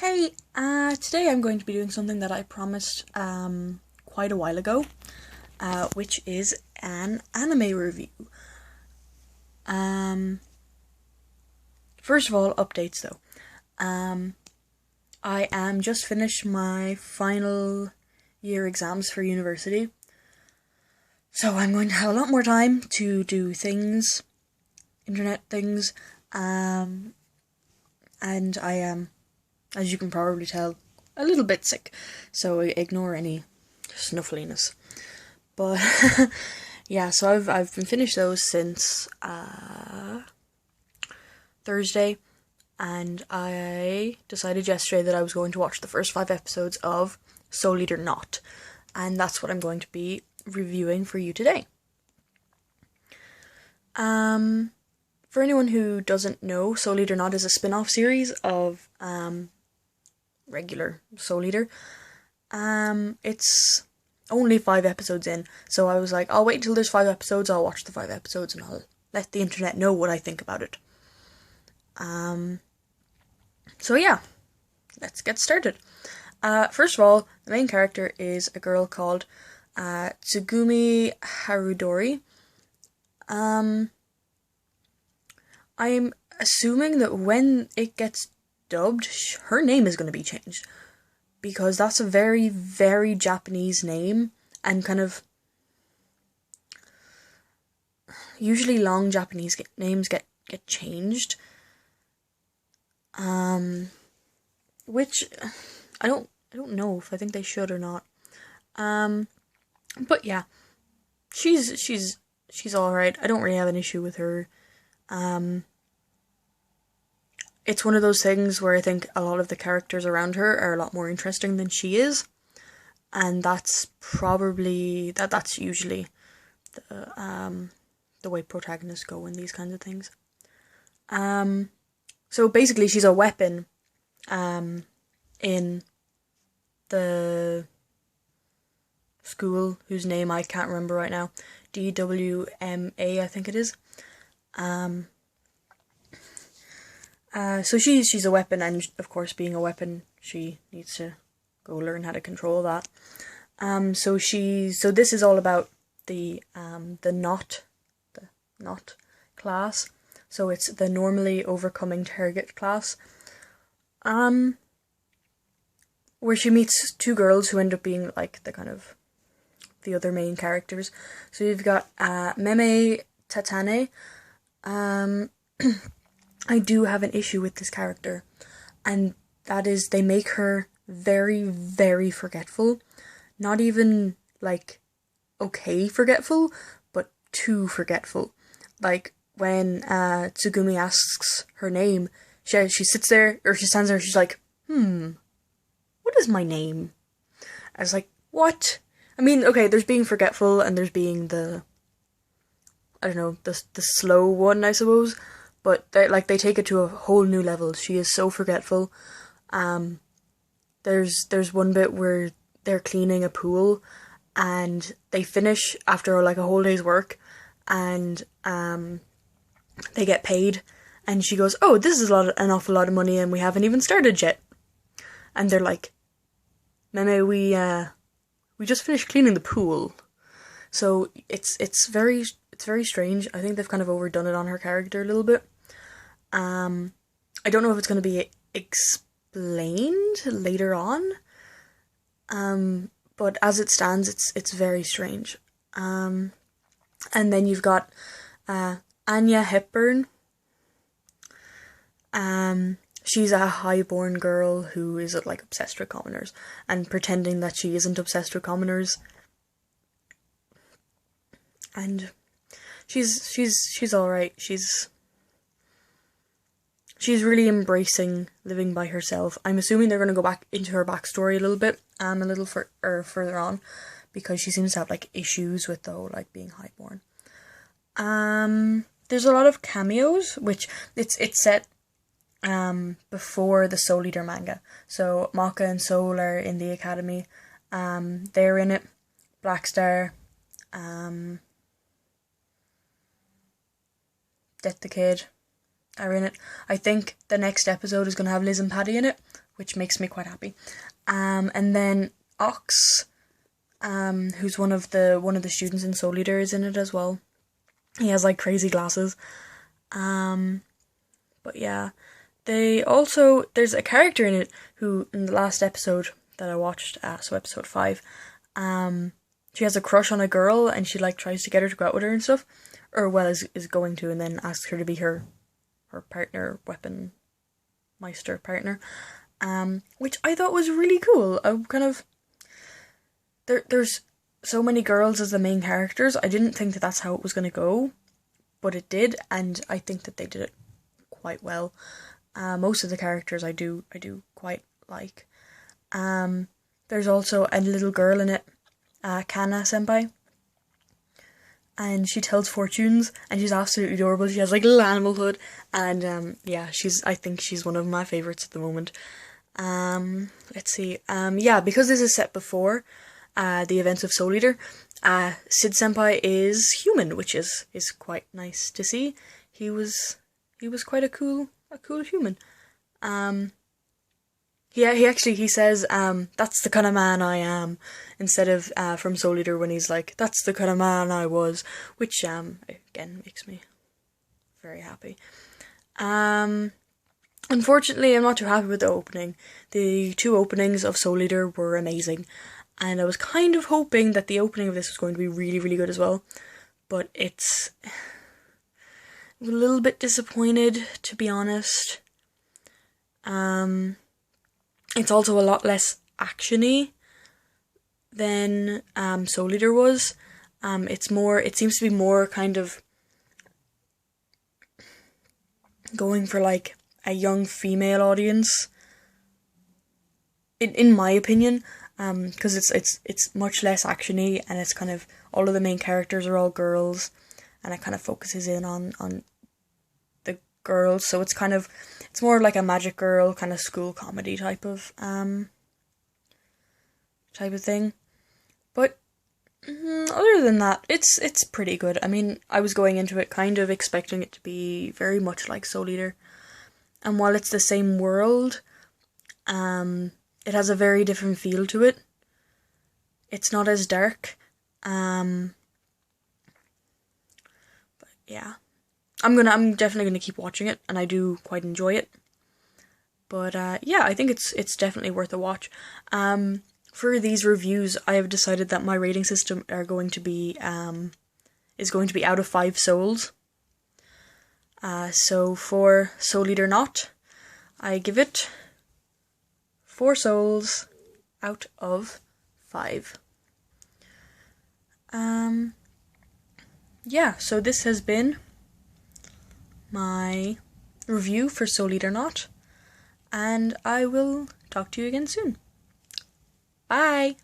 Hey, today I'm going to be doing something that I promised quite a while ago, which is an anime review. Um, First of all, updates though. I am just finished my final year exams for university, so I'm going to have a lot more time to do things, internet things, and I am, as you can probably tell, a little bit sick, so ignore any snuffliness. But yeah, so I've been finished those since Thursday, and I decided yesterday that I was going to watch the first 5 episodes of Soul Eater Not, and that's what I'm going to be reviewing for you today. For anyone who doesn't know, Soul Eater Not is a spin-off series of regular Soul Eater. It's only 5 episodes in, so I was like, I'll wait until there's 5 episodes, I'll watch the 5 episodes, and I'll let the internet know what I think about it. So yeah, let's get started. First of all, the main character is a girl called Tsugumi Harudori. I'm assuming that when it gets dubbed, her name is going to be changed, because that's a very, very Japanese name, and kind of usually long Japanese names get changed. Which I don't know if I think they should or not. But yeah, she's all right. I don't really have an issue with her. It's one of those things where I think a lot of the characters around her are a lot more interesting than she is, and that's probably that's usually the way protagonists go in these kinds of things. So basically, she's a weapon in the school whose name I can't remember right now. DWMA, I think it is. So she's a weapon, and of course, being a weapon, she needs to go learn how to control that. So this is all about the not class. So it's the normally overcoming target class. Where she meets two girls who end up being like the other main characters. So you've got Meme Tatane. I do have an issue with this character, and that is they make her very, very forgetful. Not even like okay forgetful, but too forgetful. Like when Tsugumi asks her name, she sits there, or she stands there, and she's like, what is my name? I was like, what? I mean, okay, there's being forgetful, and there's being the, I don't know, the slow one, I suppose. But they take it to a whole new level. She is so forgetful. There's one bit where they're cleaning a pool, and they finish after like a whole day's work, and they get paid, and she goes, "Oh, this is an awful lot of money, and we haven't even started yet." And they're like, "Meme, we just finished cleaning the pool." So it's very strange. I think they've kind of overdone it on her character a little bit. I don't know if it's going to be explained later on. But as it stands, it's very strange. And then you've got Anya Hepburn. She's a highborn girl who is like obsessed with commoners and pretending that she isn't obsessed with commoners. And she's all right. She's really embracing living by herself. I'm assuming they're going to go back into her backstory a little bit, a little further on, because she seems to have like issues with the whole like being highborn. There's a lot of cameos, which it's set before the Soul Eater manga. So Maka and Soul are in the academy. They're in it. Blackstar. Death the Kid are in it. I think the next episode is going to have Liz and Paddy in it, which makes me quite happy. And then Ox, who's one of the students in Soul Eater, is in it as well. He has like crazy glasses. But yeah, there's a character in it who, in the last episode that I watched, so episode 5, she has a crush on a girl and she like tries to get her to go out with her and stuff, or well, is going to, and then asks her to be her partner, weapon meister partner, which I thought was really cool. I kind of there's so many girls as the main characters. I didn't think that that's how it was going to go, but it did, and I think that they did it quite well. Most of the characters I do quite like. There's also a little girl in it, Kana Senpai, and she tells fortunes, and she's absolutely adorable. She has like a little animal hood, and yeah, I think she's one of my favourites at the moment. Let's see. Yeah, because this is set before the events of Soul Eater, Sid Senpai is human, which is quite nice to see. He was quite a cool human. He says, that's the kind of man I am, instead of from Soul Eater when he's like, that's the kind of man I was, which again makes me very happy. Unfortunately, I'm not too happy with the opening. The 2 openings of Soul Eater were amazing, and I was kind of hoping that the opening of this was going to be really, really good as well, but it's a little bit disappointed, to be honest. It's also a lot less action-y than Soul Eater was. It seems to be more kind of going for like a young female audience, in my opinion, because it's much less action-y, and it's kind of, all of the main characters are all girls, and it kind of focuses in on the girls, so it's more like a Magic Girl kind of school comedy type of thing. But other than that, it's pretty good. I mean, I was going into it kind of expecting it to be very much like Soul Eater, and while it's the same world, it has a very different feel to it. It's not as dark. But yeah, I'm definitely gonna keep watching it, and I do quite enjoy it. But yeah, I think it's definitely worth a watch. For these reviews, I have decided that my rating system is going to be out of 5 souls. So for Soul Eater Not, I give it 4 souls out of 5. Yeah, so this has been my review for Soul Eater Not, and I will talk to you again soon. Bye!